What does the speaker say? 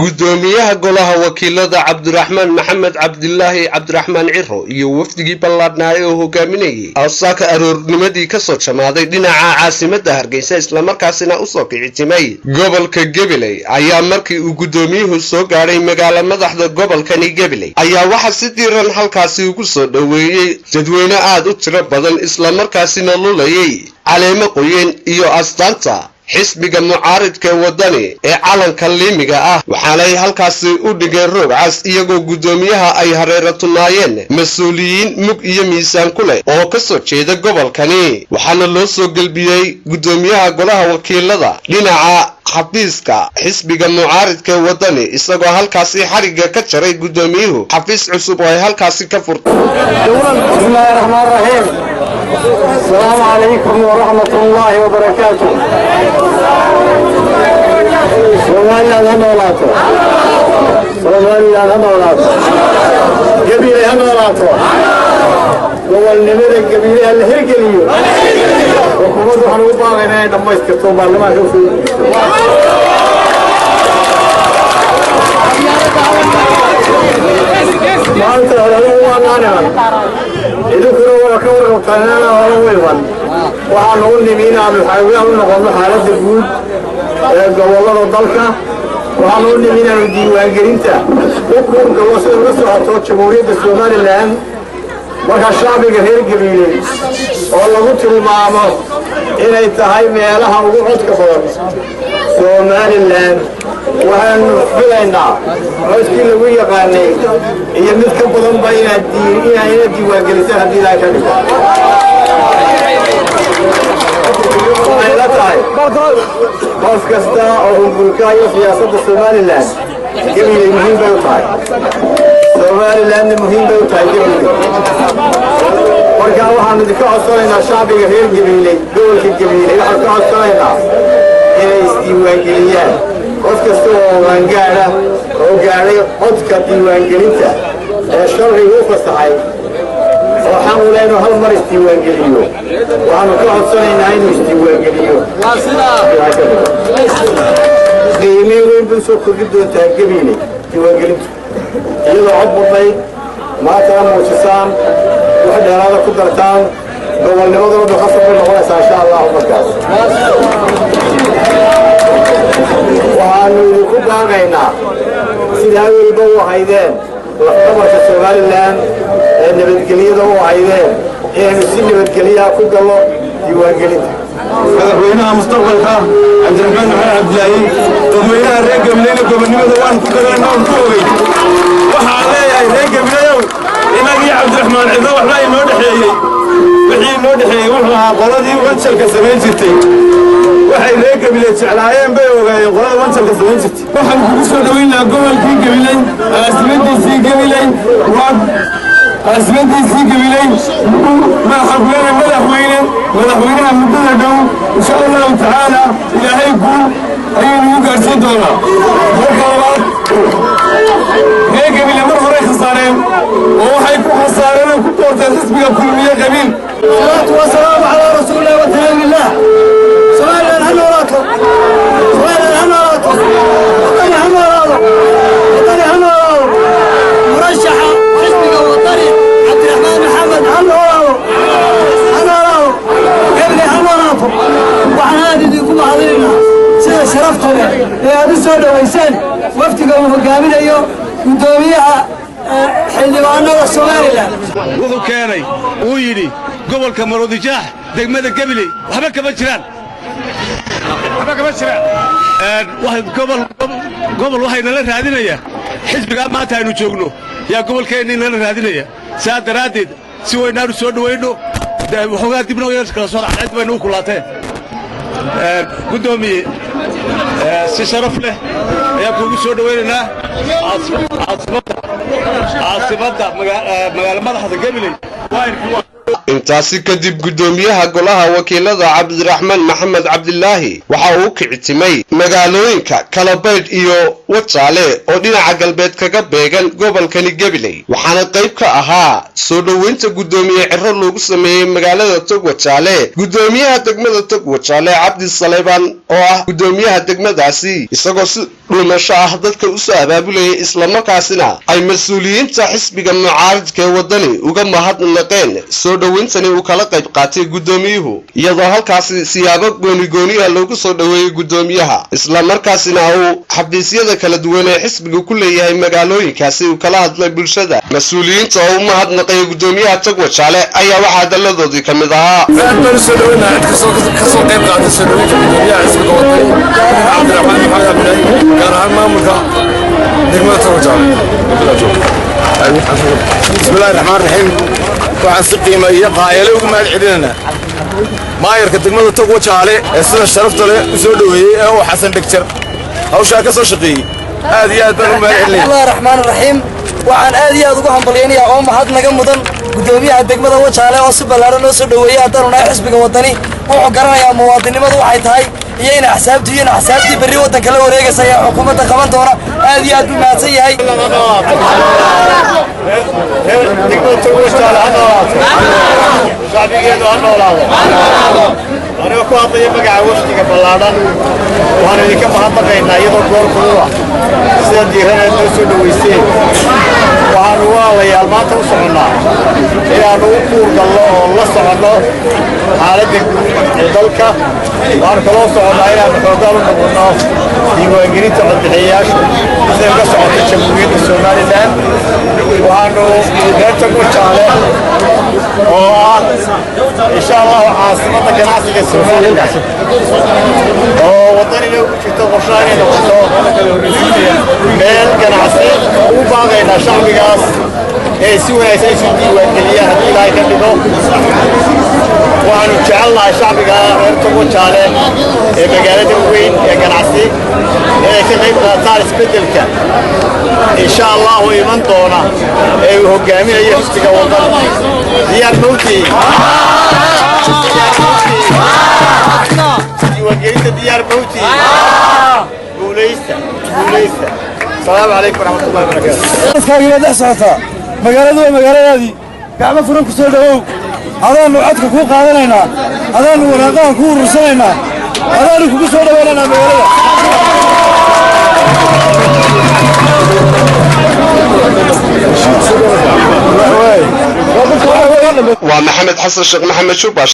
gudoomiyaha golaha wakiilada Cabdiraxmaan Maxamed Cabdillaahi Cabdiraxmaan Ciro iyo wafdigii ballaadhnaa oo hogaaminayay awsaaka aroornimadii ka soo jamaaday dhinaca caasimadda Hargeysa isla markaasina u soo kicitimay gobolka Gabiley ayaa markii uu gudoomiyuhu soo gaaray magaalada madaxda gobolkani Gabiley ayaa waxa si diiran halkaasi ugu soo dhaweeyay dadweyne aad u tiro badan isla markaasina lulayay caleemo qoyan iyo astaanta xisbiga mucaaridka wadani ee calanka liimiga ah waxaanay halkaasi u dhigeen roog cas iyagoo gudoomiyaha ay hareeratunaayeen mas'uuliyiin mug iyo miisaan ku leh oo ka soo jeeda gobolkani waxaana loo soo galbiyay gudoomiyaha golaha wakiilada dhinaca xafiiska xisbiga mucaaridka wadani isagoo halkaasi xariga ka jaray gudoomiyuhu xafiis cusub oo ay halkaasi ka furtay. السلام عليكم ورحمة الله وبركاته. سومالي هنولاته قبيلة هنولاته والنمر القبيلة الهرقلية وكمدو حنوبا غينا دمو يسكتوا معلومة شوفوا مالت هلالو وانا إذكروا وكوروا قنانا ولويضا وعنون نمينا بالحيوية ونقوم بحالة الجود قوالله الضلكة وعنون نمينا الديوان قرينتا وكون قواسل الرسل عطوة جمهورية السومالي الآن وكا الشعب غير قبيلي والله قلت المعامة إن يتهي ميالها وقعد كفر سومالي الآن وهن فينا عسكي لوي يقاني هي مثل بدن بين الدين إلى الديوان قرينتا هدي لا كذب قف كستا أو بلقايا سياسة السومالي الآن قبيلي مهم بيوتاي سومالي الآن مهم بيوتاي قبيلي marka waxaan idinka codsanaynaa shacbiga reer Gabiley gobolka Gabiley waxaan ka codsanaynaa inay isdiiwaangeliyaan qof kasta oo qaangaara oo gaaray codka diiwaangelinta ee sharciga u fasaxay waxaan u leenahay hal mar isdiiwaangeliyo waxaan ka codsanaynaa inuu isdiiwaangeliyo qiimee weyn buu soo kordhi doontaa Gabiley diiwaangelintu iyadoo cod badnayd maanta muujisaan وحدنا كل درتان قبل نوضع بخصم النقاش إن شاء الله مركز وهانو يكون بعينا سيداوي البو عيدين وقبل السؤال الآن إن بالكلية ضو عيدين إيه مسين بالكلية كل الله يواجهين مدحوينها مستقبل خام عبد الرحمن محمد عبد الله تضمينها الرقم لنا قبل نوضع وان كل درتان كوي وحاليا الرقم اليوم إنك يا عبد الرحمن عذاب وحلاي نودحيي وحي نودحيي وحنا قلدي وانشلك سمين جرتي وحي ليك بلي جعلايين بي وغاي قلد وانشلك سمين جرتي waxaan kugu soo dhaweynaa gobolkii Gabiley asmadiisii Gabiley madaxweynaha muddada dhow insha Allah taala ilaahay ku ayuu u gaarsiin doonaa marka labaad Gabiley mar hore khasaareen وحي كحصارنا كتورة حسبك كلمية قبيل الصلاة والسلام على رسول الله وسلام الله سؤال الهنوراته وطني هنوراته مرشح حسبك وطني عبد الرحمن محمد هنوراته قبل هنوراته وعن هذه ديكم حاضرين سيدة شرفتهم يا هذا السؤال ويسان وافتقوا مقامين أيوه قدوميها xildhibaanada Soomaaliland wuxuu keenay uu yiri gobolka Maroodijeex degmada Gabiley waxba kama jiraan gobol waxay nala raadinaya xisbiga maanta aynu joogno yaa gobolkeena nala raadinaya saadaraadid si weynaanu soo dhaweeyno waxoogaa dibna oo kala soo raacay baynu ku laateen gudoomiye si sharaf leh ayaa kugu soo dhaweynaa عاصمة مقالة مدحة Gabiley intaasi kadib gudoomiyaha golaha wakiilada cabdiraxmaan maxamed cabdilaahi waxa uu kicitimay magaalooyinka Kalabayd iyo Wajaale oo dhinaca galbeed kaga beegan gobolkani Gabiley waxaana qayb ka ahaa soo dhaweynta gudoomiye Ciro loogu sameeyay magaalada Tog Wajaale gudoomiyaha degmada Tog Wajaale Cabdi Saleebaan oo ah gudoomiyaha degmadaasi isagoo si dhuumasho ah dadka u soo abaabulay isla markaasina ay mas'uuliyiinta xisbiga mucaaradka ee wadani uga mahadnaqeen soo dhaweentani uu kala qayb qaatay gudoomiyuhu iyadoo halkaasi siyaabo gooni ah loogu soo dhaweeyay gudoomiyaha isla markaasina uu xafiisyada kala duwan ee xisbiga ku leeyahay magaalooyinkaasi uu kala hadlay bulshada mas'uuliyiinta oo mahadnaqay gudoomiyaha Tog Wajaale ayaa waxa daladoodii kamid ahaa بسم الله الرحمن الرحيم waxaan si qiimo iyo qaayale ugu mahad celinayna maayarka degmada Tog Wajaale ee sida sharafta leh u soo dhaweeyay ee uu Xasan Dhigjar hawsha ka soo shaqeeyay aad iyo aad baan u mahad celinay الله الرحمن الرحيم waxaan aad iyo aad ugu hambalyeynaya oo mahad naga mudan gudoomiyaha degmada Wajaale oo si ballaaran loo soo dhaweeyay haddana xisbiga wadani wuxuu garanayaa muwaadinimadu waxay tahay iyo in axsaabtii bari wadanka la wareegaysa ee xukuumadda qaban doona aad iyo aad u mahadsan yahay shacbigeedu ha noolaado aniga ku hadlaya magaca wafdiga ballaaran waxaan idinka mahadnaqaynaa iyadoo goor kulula sida diiraneed noo soo dhaweyseen waxaanu walaalayaal maanta u soconnaa inaannu u kuurgalno oo la soconno xaaladda guud ee dalka waxaanu kaloo soconnaa inaannu xoogaan u noqonno diiwaangelinta codbixiyayaashu siday uga socota jamhuuriyadda somalilan waxaanu reer Tog Wajaale oo ah insha allahu caasimadda ganacsiga somalilan oo wadanina ugu jirto qorshaha inay noqoto meel ganacsi ugu baaqaynaa shacbigaas ee si wanaagsan isu diiwaangeliyaan haddii ilaahay ka dhigo waxaanu jecelnahay shacbiga reer Tog Wajaale ee magaalada weyn ee ganacsi inay ka qayb qaataan isbeddelka insha allahu iman doona ee uu hogaaminayo xisbiga waddan diyaar mawti diiwaangelinta diyaar mawti guuleysta السلام عليكم ورحمة الله وبركاته magaaladu waa magaaladaadii gacmo furan ku soo dhawow adaanu codka ku qaadanaynaa adaanu waraaqaha ku urursanaynaa adaanu kugu soo dhawaanaynaa magaalada waa maxamed xasan sheekh maxamed shubash